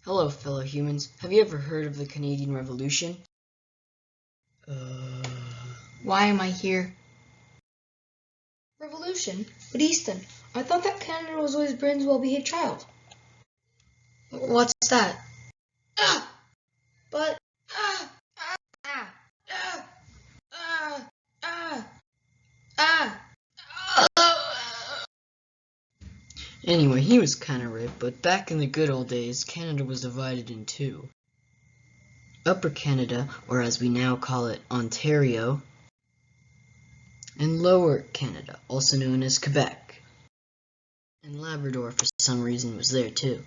Hello, fellow humans. Have you ever heard of the Canadian Revolution? Why am I here? Revolution? But Easton, I thought that Canada was always Britain's well-behaved child. What's that? Ah! But... Ah! Ah! Ah! Ah! Ah! Ah! Ah! Anyway, he was kinda right, but back in the good old days, Canada was divided in two. Upper Canada, or as we now call it, Ontario, and Lower Canada, also known as Quebec. And Labrador, for some reason, was there too.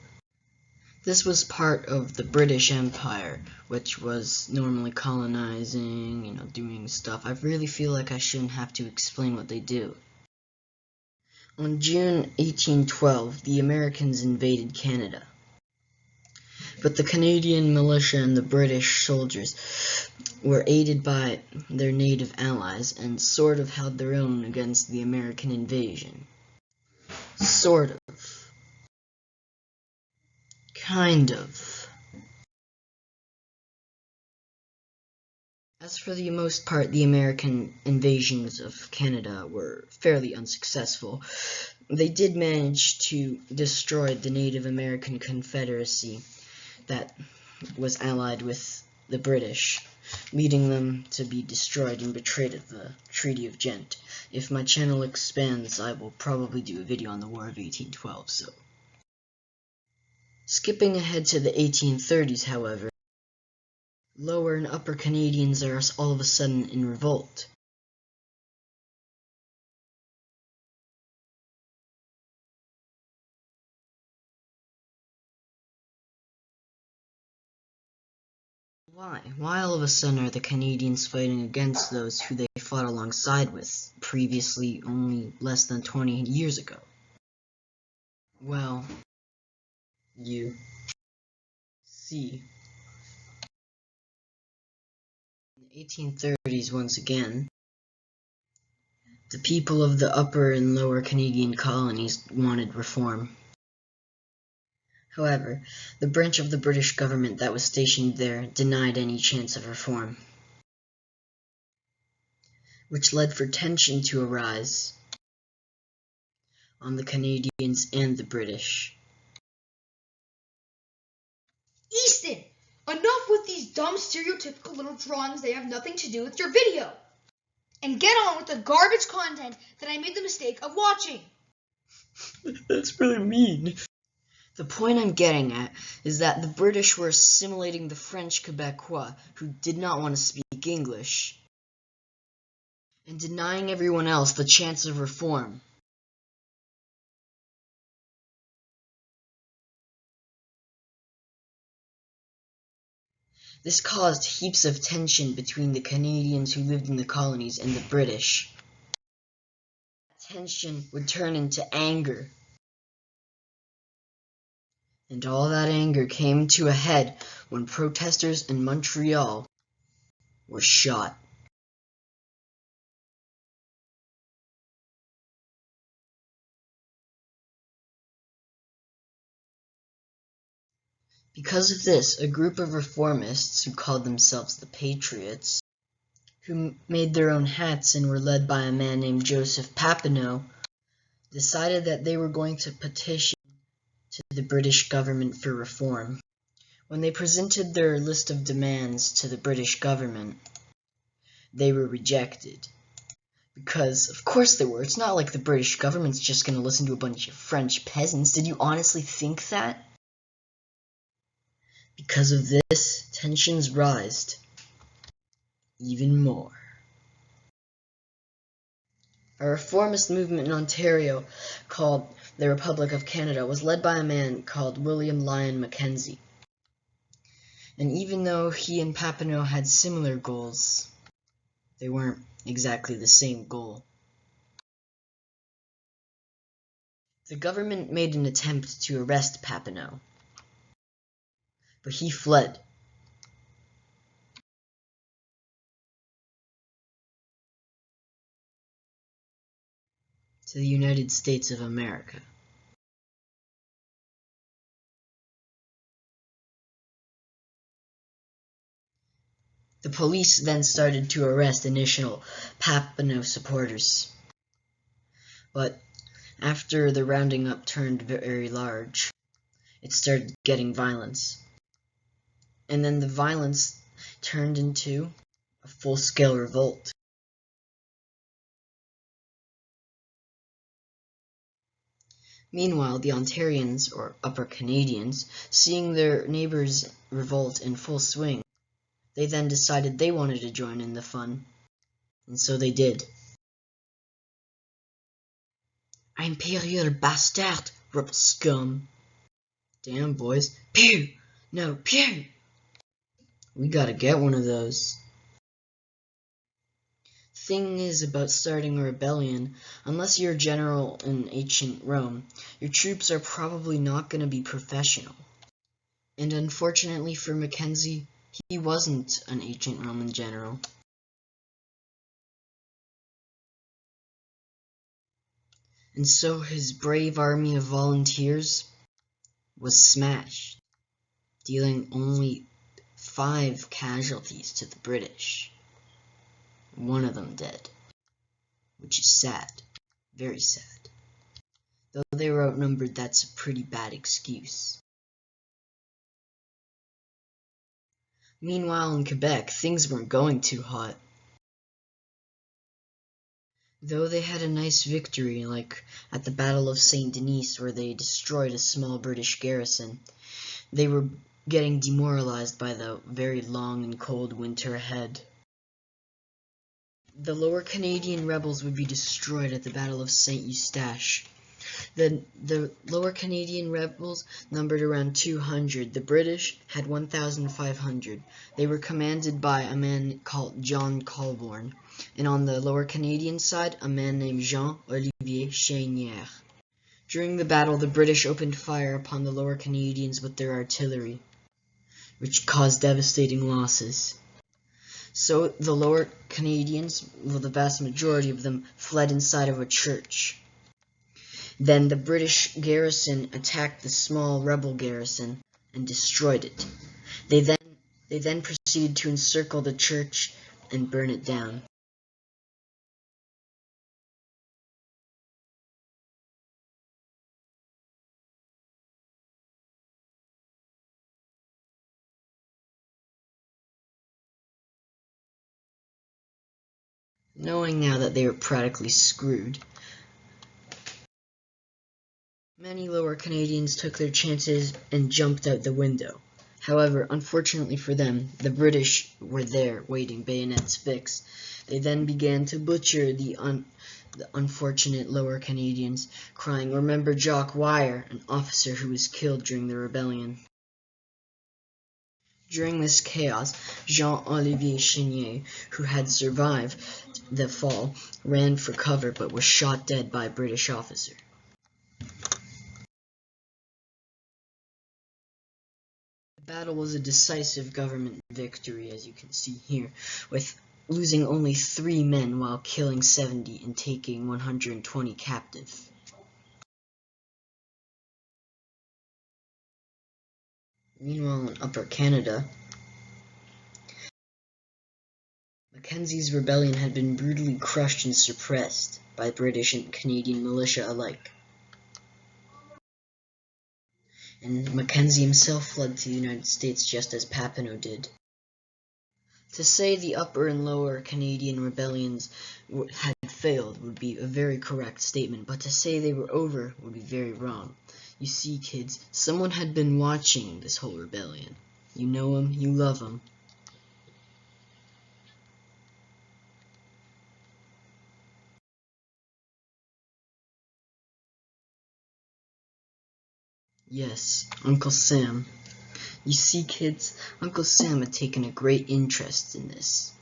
This was part of the British Empire, which was normally colonizing, doing stuff. I really feel like I shouldn't have to explain what they do. On June 1812, the Americans invaded Canada. But the Canadian militia and the British soldiers were aided by their native allies and sort of held their own against the American invasion. Sort of. Kind of. As for the most part, the American invasions of Canada were fairly unsuccessful. They did manage to destroy the Native American Confederacy that was allied with the British, leading them to be destroyed and betrayed at the Treaty of Ghent. If my channel expands, I will probably do a video on the War of 1812, so. Skipping ahead to the 1830s, however, Lower and Upper Canadians are all of a sudden in revolt. Why? Why all of a sudden are the Canadians fighting against those who they fought alongside with, previously only less than 20 years ago? Well, you see. In the 1830s, once again, the people of the Upper and Lower Canadian colonies wanted reform. However, the branch of the British government that was stationed there denied any chance of reform, which led for tension to arise on the Canadians and the British. Easton! Enough with these dumb stereotypical little drawings that have nothing to do with your video! And get on with the garbage content that I made the mistake of watching! That's really mean. The point I'm getting at is that the British were assimilating the French Quebecois who did not want to speak English, and denying everyone else the chance of reform. This caused heaps of tension between the Canadians who lived in the colonies and the British. Tension would turn into anger. And all that anger came to a head when protesters in Montreal were shot. Because of this, a group of reformists who called themselves the Patriots, who made their own hats and were led by a man named Joseph Papineau, decided that they were going to petition to the British government for reform. When they presented their list of demands to the British government, they were rejected. Because, of course they were. It's not like the British government's just going to listen to a bunch of French peasants. Did you honestly think that? Because of this, tensions rised even more. A reformist movement in Ontario called the Republic of Canada was led by a man called William Lyon Mackenzie. And even though he and Papineau had similar goals, they weren't exactly the same goal. The government made an attempt to arrest Papineau, but he fled. To the United States of America. The police then started to arrest initial Papineau supporters, but after the rounding up turned very large, it started getting violence. And then the violence turned into a full-scale revolt. Meanwhile, the Ontarians, or Upper Canadians, seeing their neighbors' revolt in full swing, they then decided they wanted to join in the fun, and so they did. Imperial bastard, rebel scum. Damn, boys. Pew! No, pew! We gotta get one of those. Thing is about starting a rebellion, unless you're a general in ancient Rome, your troops are probably not going to be professional. And unfortunately for Mackenzie, he wasn't an ancient Roman general. And so his brave army of volunteers was smashed, dealing only 5 casualties to the British. One of them dead, which is sad, very sad. Though they were outnumbered, that's a pretty bad excuse. Meanwhile in Quebec, things weren't going too hot. Though they had a nice victory, like at the Battle of St. Denis where they destroyed a small British garrison, they were getting demoralized by the very long and cold winter ahead. The Lower Canadian rebels would be destroyed at the Battle of St. Eustache. The Lower Canadian rebels numbered around 200. The British had 1,500. They were commanded by a man called John Colborne, and on the Lower Canadian side, a man named Jean-Olivier Chenière. During the battle, the British opened fire upon the Lower Canadians with their artillery, which caused devastating losses. So the Lower Canadians, well, the vast majority of them, fled inside of a church. Then the British garrison attacked the small rebel garrison and destroyed it. They then proceeded to encircle the church and burn it down. Knowing now that they were practically screwed, many Lower Canadians took their chances and jumped out the window. However, unfortunately for them, the British were there waiting, bayonets fixed. They then began to butcher the unfortunate Lower Canadians, crying, "Remember Jock Wire, an officer who was killed during the rebellion." During this chaos, Jean-Olivier Chenière, who had survived the fall, ran for cover but was shot dead by a British officer. The battle was a decisive government victory, as you can see here, with losing only 3 men while killing 70 and taking 120 captive. Meanwhile, in Upper Canada, Mackenzie's rebellion had been brutally crushed and suppressed by British and Canadian militia alike. And Mackenzie himself fled to the United States just as Papineau did. To say the Upper and Lower Canadian rebellions had failed would be a very correct statement, but to say they were over would be very wrong. You see, kids, someone had been watching this whole rebellion. You know him, you love him. Yes, Uncle Sam. You see, kids, Uncle Sam had taken a great interest in this.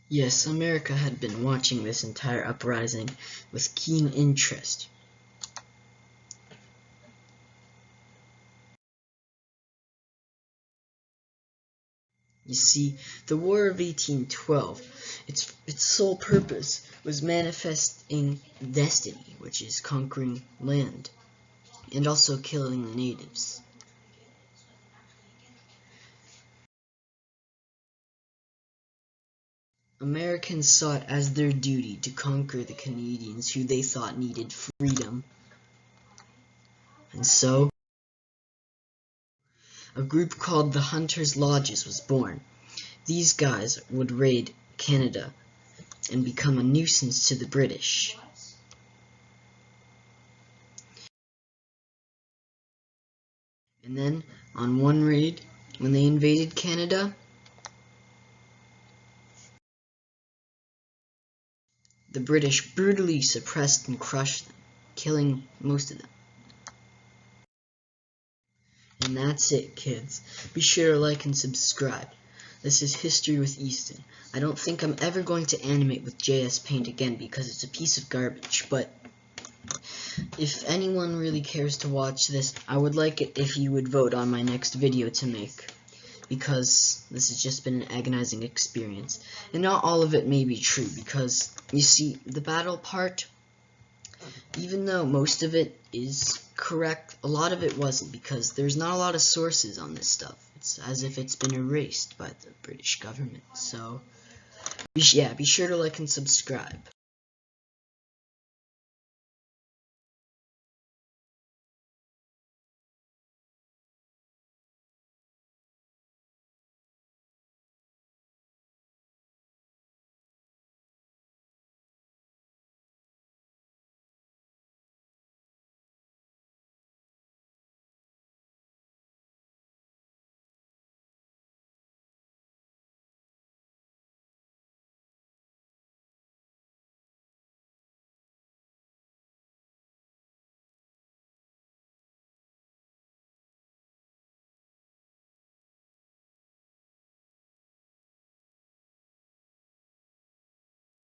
Yes, America had been watching this entire uprising with keen interest. You see, the War of 1812, its sole purpose was manifesting destiny, which is conquering land, and also killing the natives. Americans saw it as their duty to conquer the Canadians who they thought needed freedom. And so, a group called the Hunters' Lodges was born. These guys would raid Canada and become a nuisance to the British. And then, on one raid, when they invaded Canada, the British brutally suppressed and crushed them, killing most of them. And that's it, kids. Be sure to like and subscribe. This is History with Easton. I don't think I'm ever going to animate with JS Paint again because it's a piece of garbage, but if anyone really cares to watch this, I would like it if you would vote on my next video to make, because this has just been an agonizing experience. And not all of it may be true, because, you see, the battle part, even though most of it is correct, a lot of it wasn't, because there's not a lot of sources on this stuff. It's as if it's been erased by the British government. So, yeah, be sure to like and subscribe.